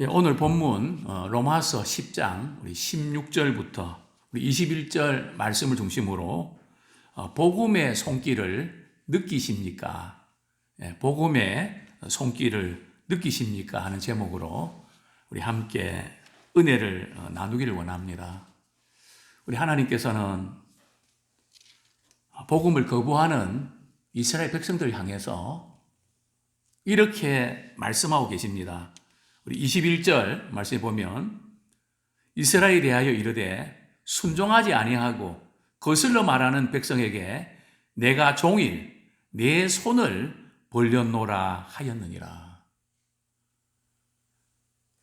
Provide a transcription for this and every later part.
오늘 본문 로마서 10장 우리 16절부터 우리 21절 말씀을 중심으로 복음의 손길을 느끼십니까? 복음의 손길을 느끼십니까? 하는 제목으로 우리 함께 은혜를 나누기를 원합니다. 우리 하나님께서는 복음을 거부하는 이스라엘 백성들을 향해서 이렇게 말씀하고 계십니다. 우리 21절 말씀에 보면 이스라엘에 대하여 이르되 순종하지 아니하고 거슬러 말하는 백성에게 내가 종일 내 손을 벌렸노라 하였느니라.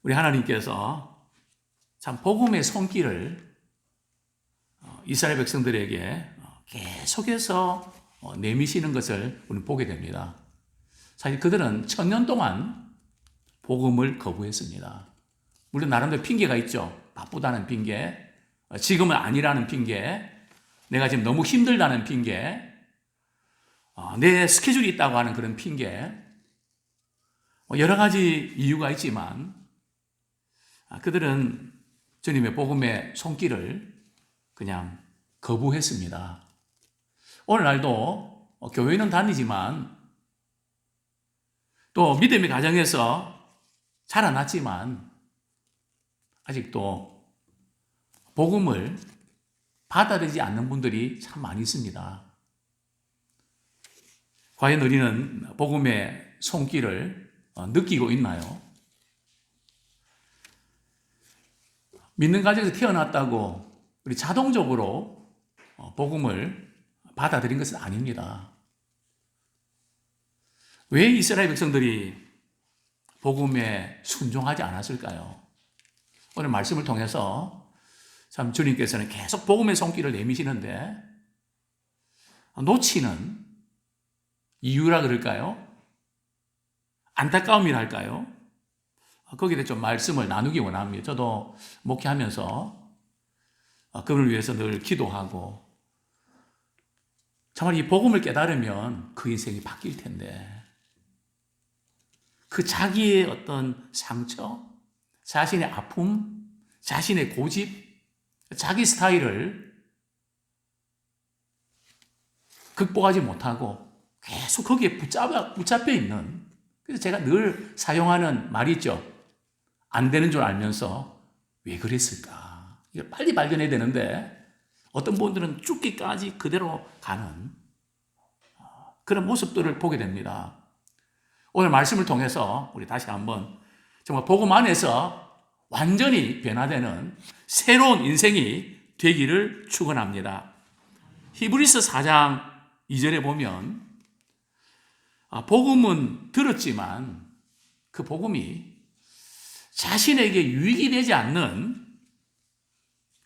우리 하나님께서 참 복음의 손길을 이스라엘 백성들에게 계속해서 내미시는 것을 우리는 보게 됩니다. 사실 그들은 1000년 동안 복음을 거부했습니다. 물론 나름대로 핑계가 있죠. 바쁘다는 핑계, 지금은 아니라는 핑계, 내가 지금 너무 힘들다는 핑계, 내 스케줄이 있다고 하는 그런 핑계, 여러 가지 이유가 있지만 그들은 주님의 복음의 손길을 그냥 거부했습니다. 오늘날도 교회는 다니지만 또 믿음의 가정에서 자라났지만 아직도 복음을 받아들이지 않는 분들이 참 많이 있습니다. 과연 우리는 복음의 손길을 느끼고 있나요? 믿는 가정에서 태어났다고 우리 자동적으로 복음을 받아들인 것은 아닙니다. 왜 이스라엘 백성들이 복음에 순종하지 않았을까요? 오늘 말씀을 통해서 참 주님께서는 계속 복음의 손길을 내미시는데 놓치는 이유라 그럴까요? 안타까움이랄까요? 거기에 대해 좀 말씀을 나누기 원합니다. 저도 목회하면서 그분을 위해서 늘 기도하고 정말 이 복음을 깨달으면 그 인생이 바뀔 텐데 그 자기의 어떤 상처, 자신의 아픔, 자신의 고집, 자기 스타일을 극복하지 못하고 계속 거기에 붙잡혀 있는, 그래서 제가 늘 사용하는 말이 있죠. 안 되는 줄 알면서 왜 그랬을까? 이걸 빨리 발견해야 되는데 어떤 분들은 죽기까지 그대로 가는 그런 모습들을 보게 됩니다. 오늘 말씀을 통해서 우리 다시 한번 정말 복음 안에서 완전히 변화되는 새로운 인생이 되기를 축원합니다. 히브리서 4장 2절에 보면 복음은 들었지만 그 복음이 자신에게 유익이 되지 않는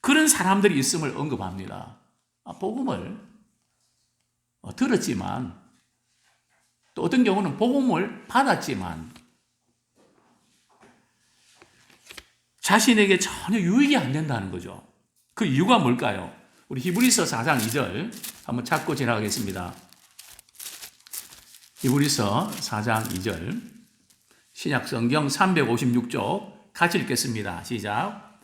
그런 사람들이 있음을 언급합니다. 복음을 들었지만 또 어떤 경우는 복음을 받았지만 자신에게 전혀 유익이 안 된다는 거죠. 그 이유가 뭘까요? 우리 히브리서 4장 2절 한번 찾고 지나가겠습니다. 히브리서 4장 2절 신약성경 356쪽 같이 읽겠습니다. 시작.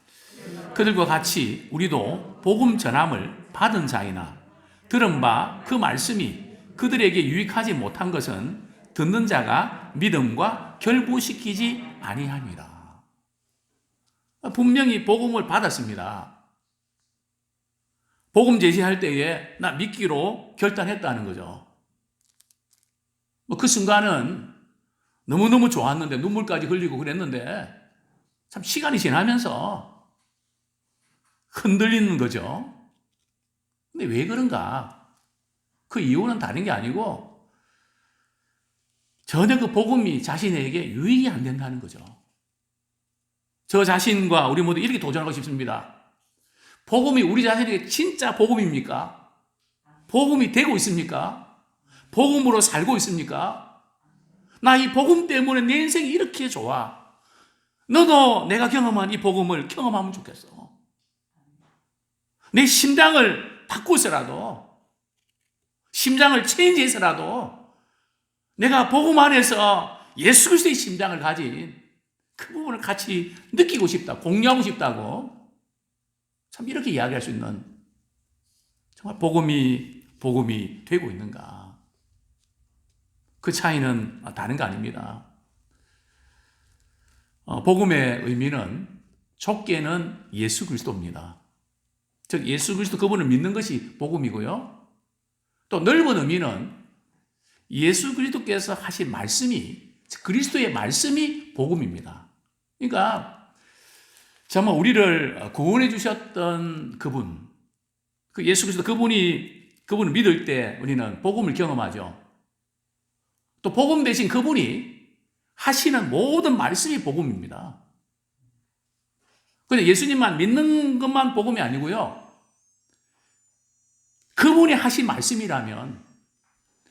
그들과 같이 우리도 복음 전함을 받은 자이나 들은 바 그 말씀이 그들에게 유익하지 못한 것은 듣는 자가 믿음과 결부시키지 아니함이라. 분명히 복음을 받았습니다. 복음 제시할 때에 나 믿기로 결단했다는 거죠. 그 순간은 너무너무 좋았는데 눈물까지 흘리고 그랬는데 참 시간이 지나면서 흔들리는 거죠. 근데 왜 그런가? 그 이유는 다른 게 아니고 전혀 그 복음이 자신에게 유익이 안 된다는 거죠. 저 자신과 우리 모두 이렇게 도전하고 싶습니다. 복음이 우리 자신에게 진짜 복음입니까? 복음이 되고 있습니까? 복음으로 살고 있습니까? 나 이 복음 때문에 내 인생이 이렇게 좋아. 너도 내가 경험한 이 복음을 경험하면 좋겠어. 내 심장을 바꾸서라도, 심장을 체인지해서라도 내가 복음 안에서 예수 그리스도의 심장을 가진 그 부분을 같이 느끼고 싶다, 공유하고 싶다고 참 이렇게 이야기할 수 있는 정말 복음이 되고 있는가? 그 차이는 다른 거 아닙니다. 복음의 의미는 좁게는 예수 그리스도입니다. 즉 예수 그리스도 그분을 믿는 것이 복음이고요. 또 넓은 의미는 예수 그리스도께서 하신 말씀이, 그리스도의 말씀이 복음입니다. 그러니까 정말 우리를 구원해 주셨던 그분, 그 예수 그리스도 그분을 믿을 때 우리는 복음을 경험하죠. 또 복음 대신 그분이 하시는 모든 말씀이 복음입니다. 근데 예수님만 믿는 것만 복음이 아니고요. 그분이 하신 말씀이라면,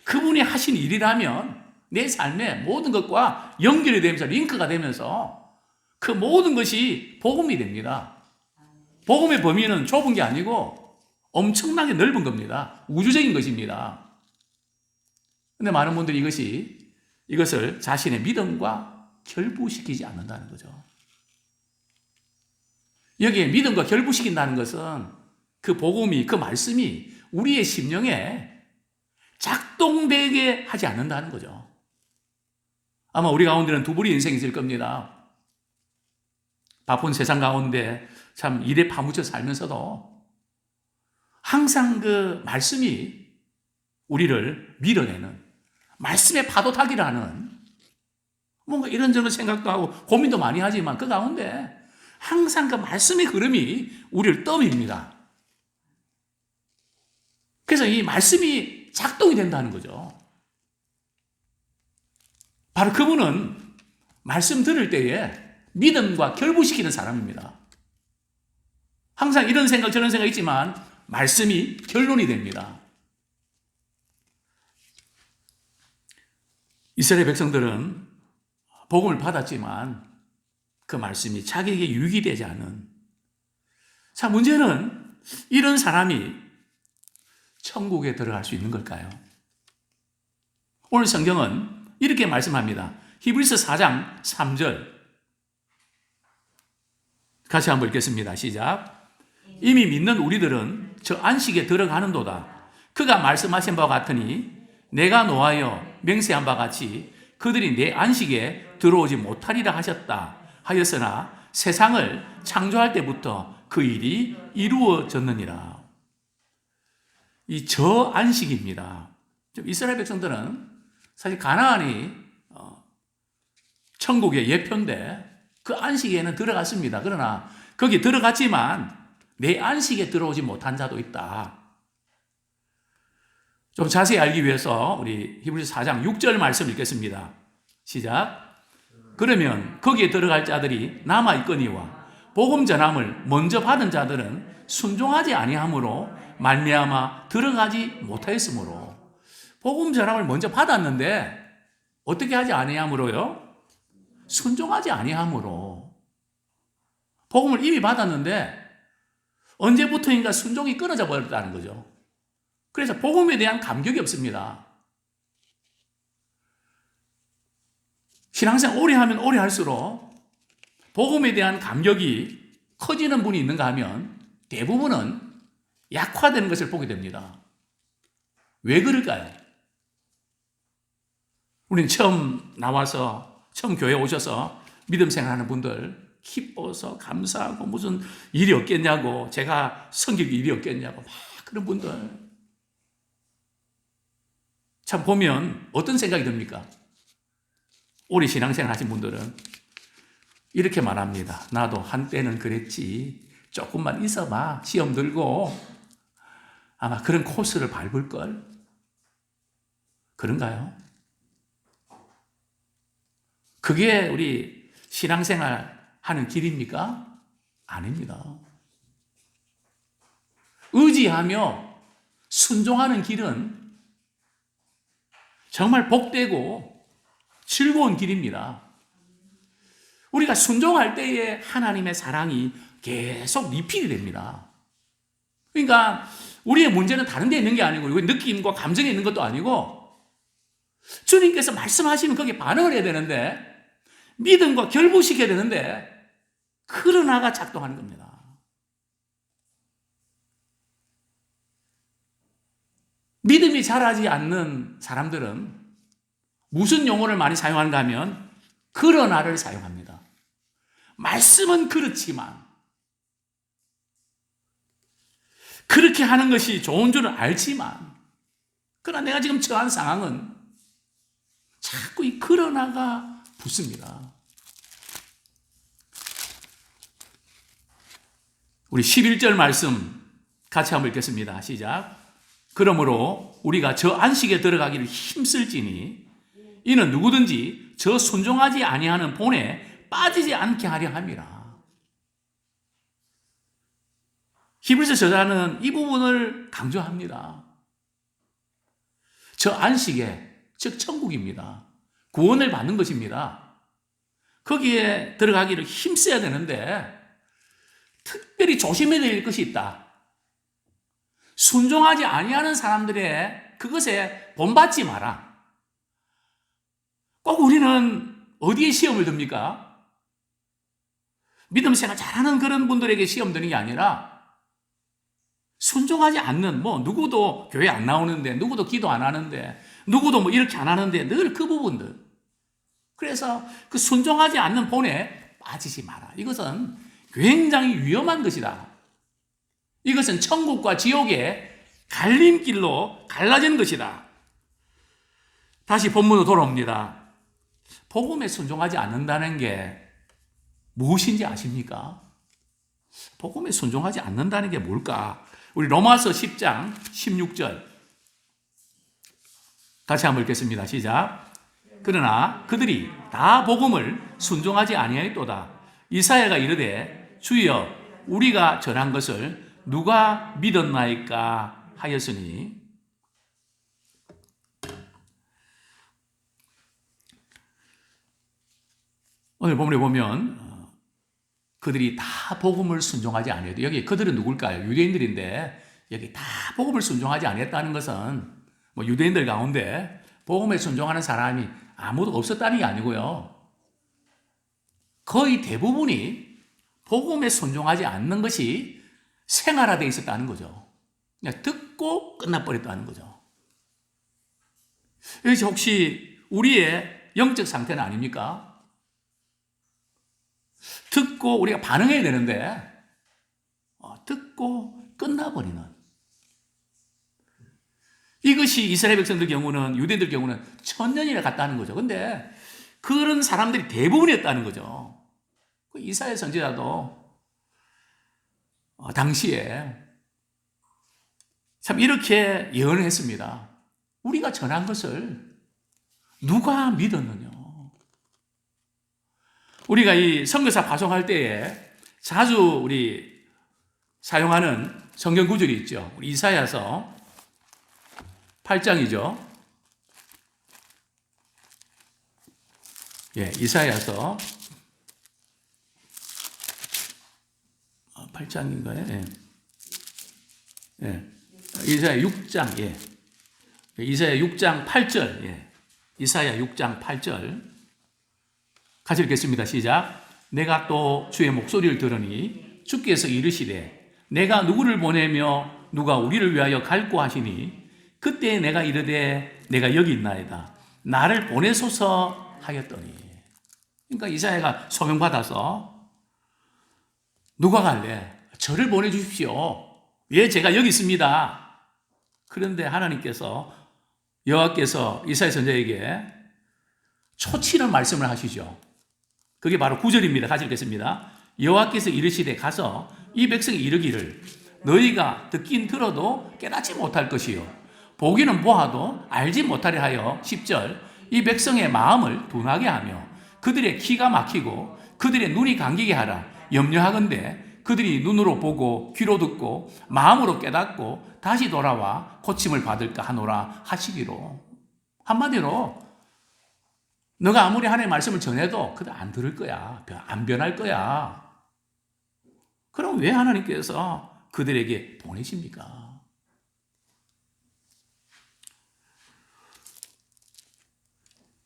그분이 하신 일이라면 내 삶의 모든 것과 연결이 되면서 링크가 되면서 그 모든 것이 복음이 됩니다. 복음의 범위는 좁은 게 아니고 엄청나게 넓은 겁니다. 우주적인 것입니다. 근데 많은 분들이 이것을 자신의 믿음과 결부시키지 않는다는 거죠. 여기에 믿음과 결부시킨다는 것은 그 복음이, 그 말씀이 우리의 심령에 작동되게 하지 않는다는 거죠. 아마 우리 가운데는 두 부류의 인생이 있을 겁니다. 바쁜 세상 가운데 참 일에 파묻혀 살면서도 항상 그 말씀이 우리를 밀어내는, 말씀의 파도 타기를 하는, 뭔가 이런저런 생각도 하고 고민도 많이 하지만 그 가운데 항상 그 말씀의 흐름이 우리를 떠밉니다. 그래서 이 말씀이 작동이 된다는 거죠. 바로 그분은 말씀 들을 때에 믿음과 결부시키는 사람입니다. 항상 이런 생각 저런 생각 있지만 말씀이 결론이 됩니다. 이스라엘 백성들은 복음을 받았지만 그 말씀이 자기에게 유익이 되지 않은, 자, 문제는 이런 사람이 천국에 들어갈 수 있는 걸까요? 오늘 성경은 이렇게 말씀합니다. 히브리서 4장 3절 같이 한번 읽겠습니다. 시작. 이미 믿는 우리들은 저 안식에 들어가는도다. 그가 말씀하신 바와 같으니 내가 노하여 맹세한 바 같이 그들이 내 안식에 들어오지 못하리라 하셨다 하였으나 세상을 창조할 때부터 그 일이 이루어졌느니라. 이 저 안식입니다. 이스라엘 백성들은 사실 가나안이 천국의 예표인데 그 안식에는 들어갔습니다. 그러나 거기 들어갔지만 내 안식에 들어오지 못한 자도 있다. 좀 자세히 알기 위해서 우리 히브리서 4장 6절 말씀 읽겠습니다. 시작. 그러면 거기에 들어갈 자들이 남아있거니와 복음 전함을 먼저 받은 자들은 순종하지 아니함으로 말미암아 들어가지 못하였으므로, 복음 전함을 먼저 받았는데 어떻게 하지 아니함으로요? 순종하지 아니함으로. 복음을 이미 받았는데 언제부터인가 순종이 끊어져 버렸다는 거죠. 그래서 복음에 대한 감격이 없습니다. 신앙생활 오래 하면 오래 할수록 복음에 대한 감격이 커지는 분이 있는가 하면 대부분은 약화되는 것을 보게 됩니다. 왜 그럴까요? 우리는 처음 교회 오셔서 믿음 생활하는 분들 기뻐서 감사하고 무슨 일이 없겠냐고, 제가 섬기기 일이 없겠냐고 막 그런 분들 참 보면 어떤 생각이 듭니까? 오래 신앙생활 하신 분들은 이렇게 말합니다. 나도 한때는 그랬지. 조금만 있어봐. 시험 들고 아마 그런 코스를 밟을걸. 그런가요? 그게 우리 신앙생활 하는 길입니까? 아닙니다. 의지하며 순종하는 길은 정말 복되고 즐거운 길입니다. 우리가 순종할 때에 하나님의 사랑이 계속 리필이 됩니다. 그러니까 우리의 문제는 다른 데 있는 게 아니고 느낌과 감정에 있는 것도 아니고 주님께서 말씀하시면 거기에 반응을 해야 되는데 믿음과 결부시켜야 되는데 그러나가 작동하는 겁니다. 믿음이 자라지 않는 사람들은 무슨 용어를 많이 사용하는가 하면 그러나를 사용합니다. 말씀은 그렇지만 그렇게 하는 것이 좋은 줄은 알지만 그러나 내가 지금 처한 상황은 자꾸 이 그러나가 붙습니다. 우리 11절 말씀 같이 한번 읽겠습니다. 시작. 그러므로 우리가 저 안식에 들어가기를 힘쓸지니 이는 누구든지 저 순종하지 아니하는 본에 빠지지 않게 하려 함이라. 히브리서 저자는 이 부분을 강조합니다. 저 안식에, 즉 천국입니다. 구원을 받는 것입니다. 거기에 들어가기를 힘써야 되는데 특별히 조심해야 될 것이 있다. 순종하지 아니하는 사람들의 그것에 본받지 마라. 꼭 우리는 어디에 시험을 듭니까? 믿음 생활 잘하는 그런 분들에게 시험 드는 게 아니라 순종하지 않는, 누구도 교회 안 나오는데, 누구도 기도 안 하는데, 누구도 이렇게 안 하는데, 늘 그 부분들. 그래서 그 순종하지 않는 본에 빠지지 마라. 이것은 굉장히 위험한 것이다. 이것은 천국과 지옥의 갈림길로 갈라진 것이다. 다시 본문으로 돌아옵니다. 복음에 순종하지 않는다는 게 무엇인지 아십니까? 복음에 순종하지 않는다는 게 뭘까? 우리 로마서 10장 16절 같이 한번 읽겠습니다. 시작. 그러나 그들이 다 복음을 순종하지 아니하였도다. 이사야가 이르되 주여 우리가 전한 것을 누가 믿었나이까 하였으니. 오늘 본문에 보면 그들이 다 복음을 순종하지 아니하였다. 여기 그들은 누굴까요? 유대인들인데 여기 다 복음을 순종하지 아니했다는 것은 유대인들 가운데 복음에 순종하는 사람이 아무도 없었다는 게 아니고요. 거의 대부분이 복음에 순종하지 않는 것이 생활화되어 있었다는 거죠. 그냥 듣고 끝나버렸다는 거죠. 여기서 혹시 우리의 영적 상태는 아닙니까? 듣고 우리가 반응해야 되는데 듣고 끝나버리는, 이것이 이스라엘 백성들 경우는, 유대인들 경우는 천년이나 갔다는 거죠. 근데 그런 사람들이 대부분이었다는 거죠. 이사야 선지자도 당시에 참 이렇게 예언을 했습니다. 우리가 전한 것을 누가 믿었느냐. 우리가 이 선교사 파송할 때에 자주 우리 사용하는 성경 구절이 있죠. 우리 이사야서 8장이죠. 이사야서 8장인가요? 이사야 6장, 이사야 6장 8절, 이사야 6장 8절. 같이 읽겠습니다. 시작. 내가 또 주의 목소리를 들으니 주께서 이르시되 내가 누구를 보내며 누가 우리를 위하여 갈고 하시니 그때 내가 이르되 내가 여기 있나이다. 나를 보내소서 하였더니. 그러니까 이사야가 소명받아서 누가 갈래? 저를 보내주십시오. 예, 제가 여기 있습니다. 그런데 하나님께서, 여호와께서 이사야 선지자에게 초치는 말씀을 하시죠. 그게 바로 9절입니다. 같이 읽겠습니다. 여호와께서 이르시되 가서 이 백성이 이르기를 너희가 듣긴 들어도 깨닫지 못할 것이요 보기는 보아도 알지 못하려 하여 10절 이 백성의 마음을 둔하게 하며 그들의 키가 막히고 그들의 눈이 감기게 하라. 염려하건대 그들이 눈으로 보고 귀로 듣고 마음으로 깨닫고 다시 돌아와 고침을 받을까 하노라 하시기로. 한마디로 너가 아무리 하나님의 말씀을 전해도 그들 안 들을 거야. 안 변할 거야. 그럼 왜 하나님께서 그들에게 보내십니까?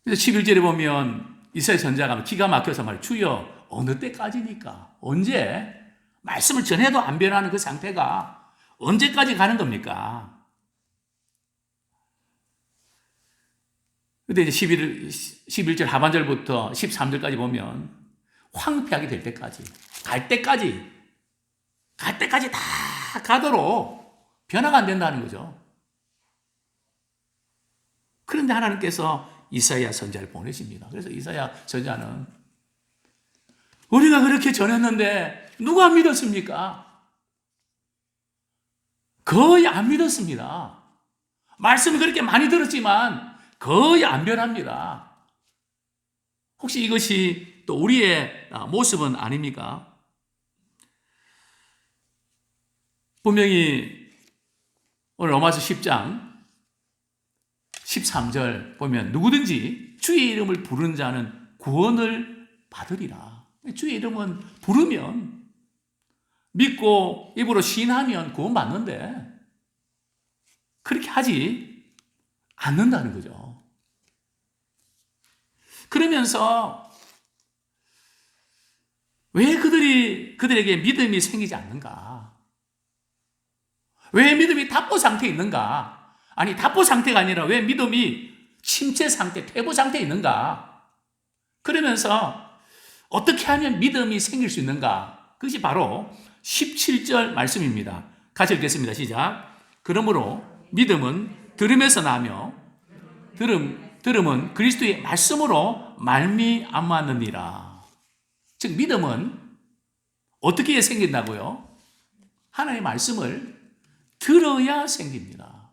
그래서 11절에 보면 이사야 선지자가 기가 막혀서 말이에요. 주여, 어느 때까지니까? 언제? 말씀을 전해도 안 변하는 그 상태가 언제까지 가는 겁니까? 근데 이제 11절 하반절부터 13절까지 보면 황폐하게 될 때까지, 갈 때까지 다 가도록 변화가 안 된다는 거죠. 그런데 하나님께서 이사야 선지자를 보내십니다. 그래서 이사야 선지자는 우리가 그렇게 전했는데 누가 믿었습니까? 거의 안 믿었습니다. 말씀을 그렇게 많이 들었지만 거의 안 변합니다. 혹시 이것이 또 우리의 모습은 아닙니까? 분명히 오늘 로마서 10장 13절 보면 누구든지 주의 이름을 부르는 자는 구원을 받으리라. 주의 이름은 부르면, 믿고 입으로 시인하면 구원 받는데 그렇게 하지 않는다는 거죠. 그러면서 왜 그들에게 믿음이 생기지 않는가? 왜 믿음이 답보 상태에 있는가? 아니, 답보 상태가 아니라 왜 믿음이 침체 상태, 퇴보 상태에 있는가? 그러면서 어떻게 하면 믿음이 생길 수 있는가? 그것이 바로 17절 말씀입니다. 같이 읽겠습니다. 시작. 그러므로 믿음은 들음에서 나며 들음은 그리스도의 말씀으로 말미암았느니라. 즉 믿음은 어떻게 생긴다고요? 하나님의 말씀을 들어야 생깁니다.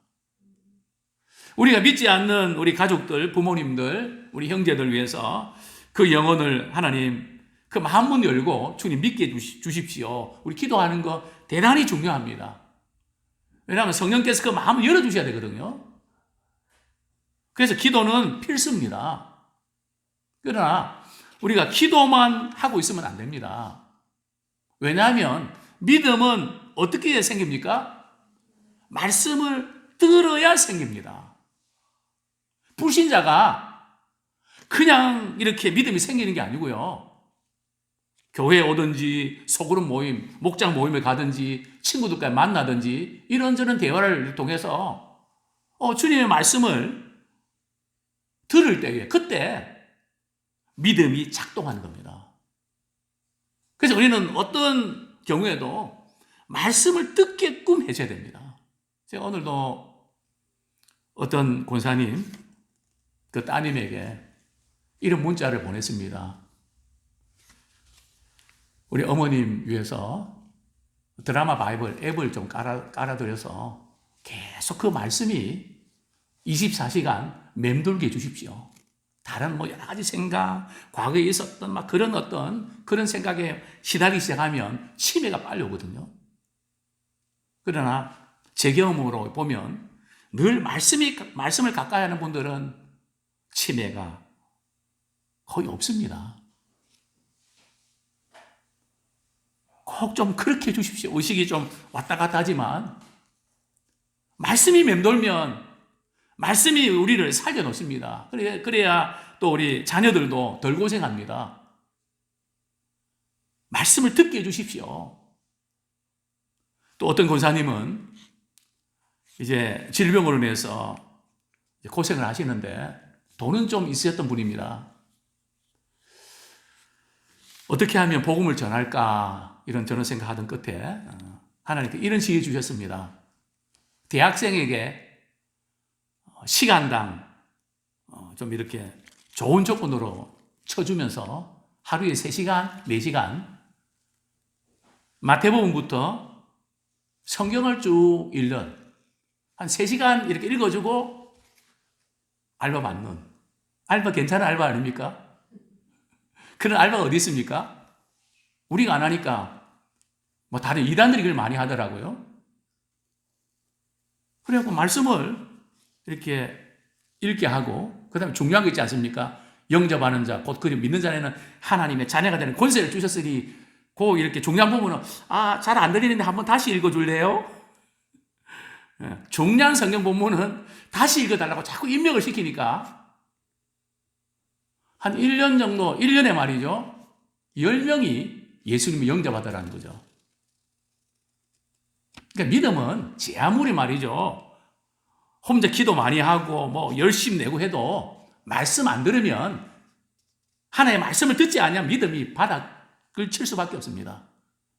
우리가 믿지 않는 우리 가족들, 부모님들, 우리 형제들 위해서 그 영혼을 하나님 그 마음문 열고 주님 믿게 주십시오. 우리 기도하는 거 대단히 중요합니다. 왜냐하면 성령께서 그 마음을 열어주셔야 되거든요. 그래서 기도는 필수입니다. 그러나 우리가 기도만 하고 있으면 안 됩니다. 왜냐하면 믿음은 어떻게 생깁니까? 말씀을 들어야 생깁니다. 불신자가 그냥 이렇게 믿음이 생기는 게 아니고요. 교회에 오든지 소그룹 모임, 목장 모임에 가든지 친구들과 만나든지 이런저런 대화를 통해서 주님의 말씀을 들을 때에 그때 믿음이 작동하는 겁니다. 그래서 우리는 어떤 경우에도 말씀을 듣게끔 해줘야 됩니다. 제가 오늘도 어떤 권사님 그 따님에게 이런 문자를 보냈습니다. 우리 어머님 위해서 드라마 바이블 앱을 좀 깔아드려서 계속 그 말씀이 24시간 맴돌게 해주십시오. 다른 뭐 여러 가지 생각, 과거에 있었던 막 그런 생각에 시달리기 시작하면 치매가 빨리 오거든요. 그러나 제 경험으로 보면 늘 말씀을 가까이 하는 분들은 치매가 거의 없습니다. 꼭 좀 그렇게 해주십시오. 의식이 좀 왔다 갔다 하지만 말씀이 맴돌면 말씀이 우리를 살려놓습니다. 그래야 또 우리 자녀들도 덜 고생합니다. 말씀을 듣게 해주십시오. 또 어떤 권사님은 이제 질병으로 인해서 고생을 하시는데 돈은 좀 있으셨던 분입니다. 어떻게 하면 복음을 전할까 저런 생각하던 끝에 하나님께 이런 지혜 주셨습니다. 대학생에게 시간당 좀 이렇게 좋은 조건으로 쳐주면서 하루에 3시간, 4시간 마태복음부터 성경을 쭉 읽는 한 3시간 이렇게 읽어주고 알바 받는 알바 괜찮은 알바 아닙니까? 그런 알바가 어디 있습니까? 우리가 안 하니까 뭐 다른 이단들이 그걸 많이 하더라고요. 그래갖고 말씀을 이렇게 읽게 하고 그 다음에 중요한 거 있지 않습니까? 영접하는 자, 곧 그 믿는 자에는 하나님의 자녀가 되는 권세를 주셨으니 그 이렇게 중요한 부분은 잘 안 들리는데 한번 다시 읽어줄래요? 중요한 성경 본문은 다시 읽어달라고 자꾸 입력을 시키니까 한 1년 정도, 1년에 말이죠. 10명이 예수님을 영접하더라는 거죠. 그러니까 믿음은 제 아무리 말이죠. 혼자 기도 많이 하고 뭐 열심히 내고 해도 말씀 안 들으면 하나님의 말씀을 듣지 않으면 믿음이 바닥을 칠 수밖에 없습니다.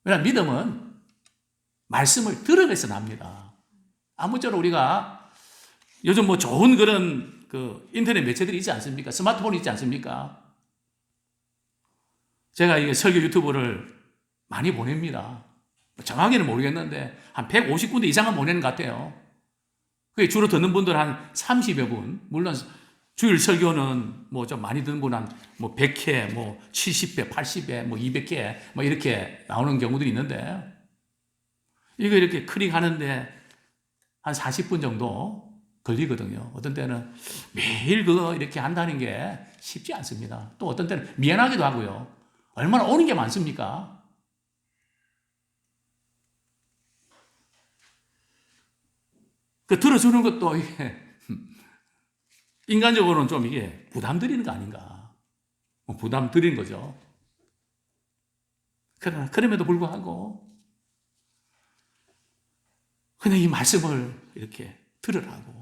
왜냐하면 믿음은 말씀을 들으면서 납니다. 아무쪼록 우리가 요즘 뭐 좋은 그런 그 인터넷 매체들이 있지 않습니까? 스마트폰이 있지 않습니까? 제가 이게 설교 유튜브를 많이 보냅니다. 정확히는 모르겠는데 한 150군데 이상은 보내는 것 같아요. 그게 주로 듣는 분들 한 30여 분. 물론 주일 설교는 뭐 좀 많이 듣는 분 한 뭐 100회, 뭐 70회, 80회, 뭐 200회 뭐 이렇게 나오는 경우들이 있는데 이거 이렇게 클릭하는데 한 40분 정도 걸리거든요. 어떤 때는 매일 그거 이렇게 한다는 게 쉽지 않습니다. 또 어떤 때는 미안하기도 하고요. 얼마나 오는 게 많습니까? 그 들어주는 것도 이게 인간적으로는 좀 이게 부담 드리는 거 아닌가. 부담 드리는 거죠. 그러나 그럼에도 불구하고 그냥 이 말씀을 이렇게 들으라고.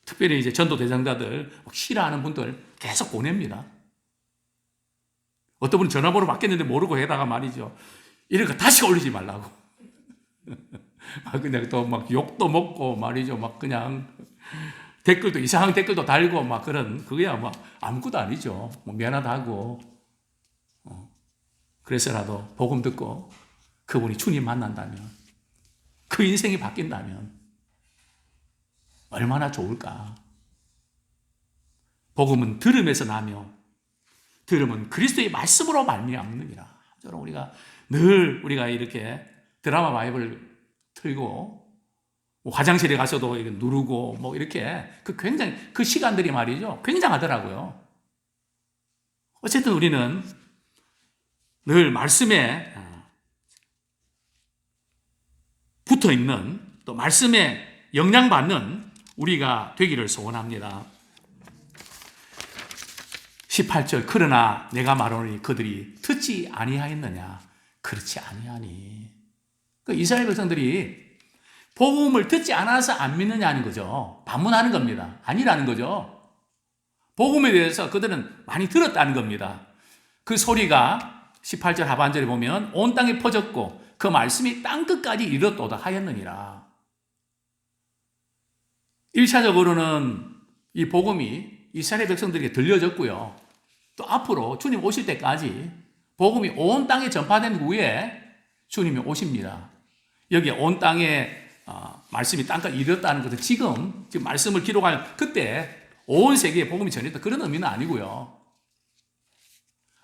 특별히 이제 전도 대상자들 싫어하는 분들 계속 보냅니다. 어떤 분은 전화번호 바뀌었는데 모르고 해다가 말이죠. 이런 거 다시 올리지 말라고. 막 그냥 또 막 욕도 먹고 말이죠. 막 그냥 댓글도 이상한 댓글도 달고 막 그런 그거야 막 아무것도 아니죠. 뭐 미안하다 하고 그래서라도 복음 듣고 그분이 주님 만난다면 그 인생이 바뀐다면 얼마나 좋을까. 복음은 들음에서 나며 들음은 그리스도의 말씀으로 말미암느니라. 저는 우리가 늘 우리가 이렇게 드라마 바이블 틀고 화장실에 가서도 누르고 뭐 이렇게 그 굉장히 그 시간들이 말이죠. 굉장하더라고요. 어쨌든 우리는 늘 말씀에 붙어 있는 또 말씀에 영향받는 우리가 되기를 소원합니다. 18절 그러나 내가 말하노니 그들이 듣지 아니하였느냐 그렇지 아니하니. 그 이스라엘 백성들이 복음을 듣지 않아서 안 믿느냐는 거죠. 반문하는 겁니다. 아니라는 거죠. 복음에 대해서 그들은 많이 들었다는 겁니다. 그 소리가 18절 하반절에 보면 온 땅에 퍼졌고 그 말씀이 땅끝까지 이르렀도다 하였느니라. 1차적으로는 이 복음이 이스라엘 백성들에게 들려졌고요. 또 앞으로 주님 오실 때까지 복음이 온 땅에 전파된 후에 주님이 오십니다. 여기 온 땅에 말씀이 땅까지 이르렀다는 것은 지금 말씀을 기록할 그때 온 세계에 복음이 전했다 그런 의미는 아니고요.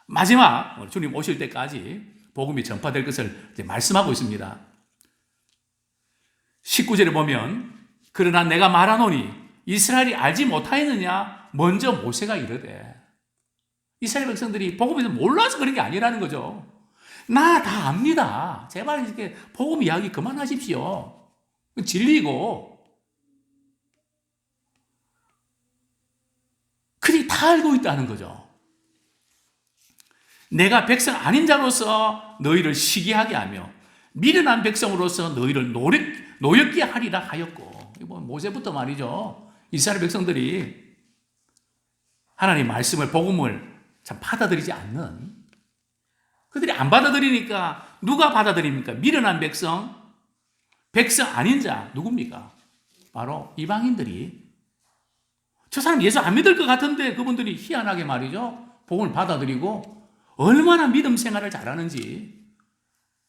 마지막 주님 오실 때까지 복음이 전파될 것을 말씀하고 있습니다. 19절에 보면 그러나 내가 말하노니 이스라엘이 알지 못하였느냐 먼저 모세가 이르되. 이스라엘 백성들이 복음에 대해서 몰라서 그런 게 아니라는 거죠. 나 다 압니다. 제발 이렇게 복음 이야기 그만하십시오. 진리고 그들이 다 알고 있다는 거죠. 내가 백성 아닌 자로서 너희를 시기하게 하며 미련한 백성으로서 너희를 노엽게 하리라 하였고. 모세부터 말이죠. 이스라엘 백성들이 하나님 말씀을 복음을 참 받아들이지 않는, 그들이 안 받아들이니까 누가 받아들입니까? 미련한 백성, 백성 아닌 자 누굽니까? 바로 이방인들이. 저 사람 예수 안 믿을 것 같은데 그분들이 희한하게 말이죠. 복음을 받아들이고 얼마나 믿음 생활을 잘하는지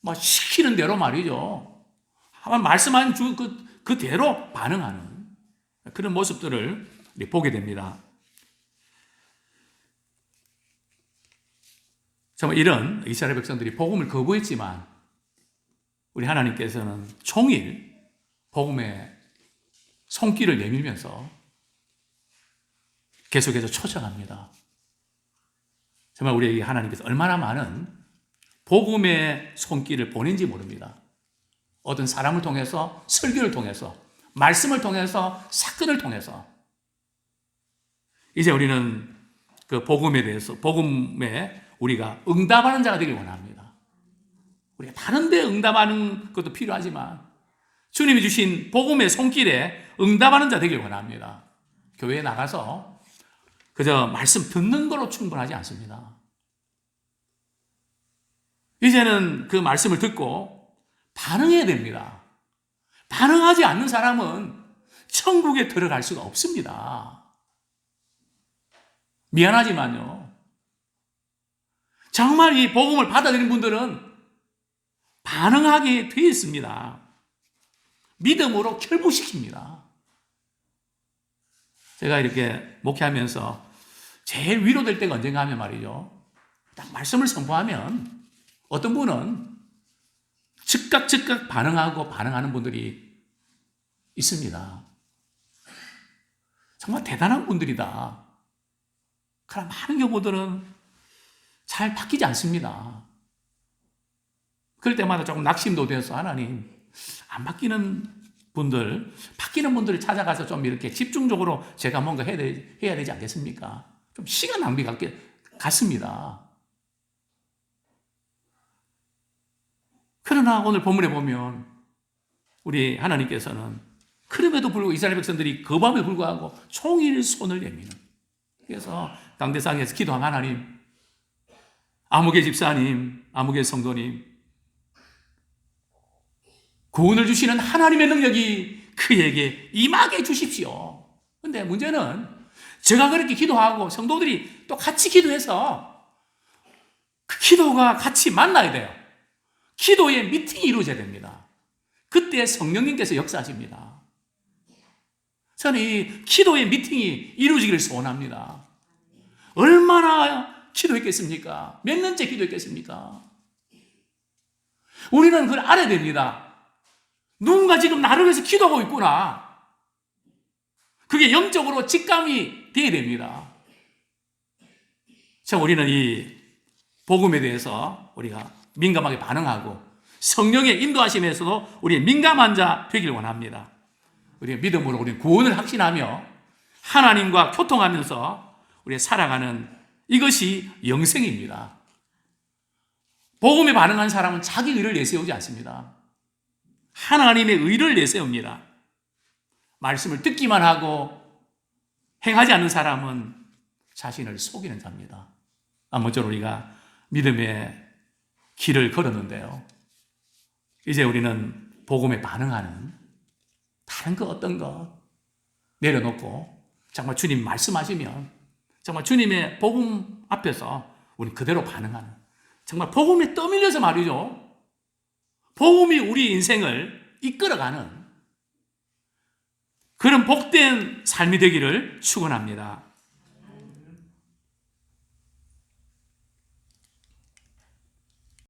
막 시키는 대로 말이죠. 말씀하신 그대로 반응하는 그런 모습들을 보게 됩니다. 정말 이런 이스라엘 백성들이 복음을 거부했지만 우리 하나님께서는 종일 복음의 손길을 내밀면서 계속해서 초청합니다. 정말 우리에게 하나님께서 얼마나 많은 복음의 손길을 보낸지 모릅니다. 어떤 사람을 통해서, 설교를 통해서, 말씀을 통해서, 사건을 통해서. 이제 우리는 그 복음에 대해서, 복음에 우리가 응답하는 자가 되길 원합니다. 우리가 다른 데 응답하는 것도 필요하지만 주님이 주신 복음의 손길에 응답하는 자 되길 원합니다. 교회에 나가서 그저 말씀 듣는 걸로 충분하지 않습니다. 이제는 그 말씀을 듣고 반응해야 됩니다. 반응하지 않는 사람은 천국에 들어갈 수가 없습니다. 미안하지만요. 정말 이 복음을 받아들인 분들은 반응하게 되어 있습니다. 믿음으로 결부시킵니다. 제가 이렇게 목회하면서 제일 위로될 때가 언젠가 하면 말이죠. 딱 말씀을 선포하면 어떤 분은 즉각 반응하고 반응하는 분들이 있습니다. 정말 대단한 분들이다. 그러나 많은 경우들은 잘 바뀌지 않습니다. 그럴 때마다 조금 낙심도 돼서 하나님, 안 바뀌는 바뀌는 분들을 찾아가서 좀 이렇게 집중적으로 제가 뭔가 해야 되지 않겠습니까? 좀 시간 낭비 같습니다. 그러나 오늘 본문에 보면 우리 하나님께서는 그럼에도 불구하고 이스라엘 백성들이 그 밤에 불구하고 종일 손을 내미는, 그래서 강대상에서 기도한 하나님, 아무개 집사님, 아무개 성도님, 구원을 주시는 하나님의 능력이 그에게 임하게 주십시오. 근데 문제는 제가 그렇게 기도하고 성도들이 또 같이 기도해서 그 기도가 같이 만나야 돼요. 기도의 미팅이 이루어져야 됩니다. 그때 성령님께서 역사하십니다. 저는 이 기도의 미팅이 이루어지기를 소원합니다. 얼마나 기도했겠습니까? 몇 년째 기도했겠습니까? 우리는 그걸 알아야 됩니다. 누군가 지금 나를 위해서 기도하고 있구나. 그게 영적으로 직감이 되어야 됩니다. 자, 우리는 이 복음에 대해서 우리가 민감하게 반응하고 성령의 인도하심에서도 우리 민감한 자 되길 원합니다. 우리 믿음으로 우리 구원을 확신하며 하나님과 교통하면서 우리 살아가는 이것이 영생입니다. 복음에 반응한 사람은 자기 의를 내세우지 않습니다. 하나님의 의를 내세웁니다. 말씀을 듣기만 하고 행하지 않는 사람은 자신을 속이는 자입니다. 아무쪼록 우리가 믿음의 길을 걸었는데요. 이제 우리는 복음에 반응하는 다른 거 어떤 거 내려놓고 정말 주님 말씀하시면 정말 주님의 복음 앞에서 우리 그대로 반응하는, 정말 복음에 떠밀려서 말이죠. 복음이 우리 인생을 이끌어가는 그런 복된 삶이 되기를 축원합니다.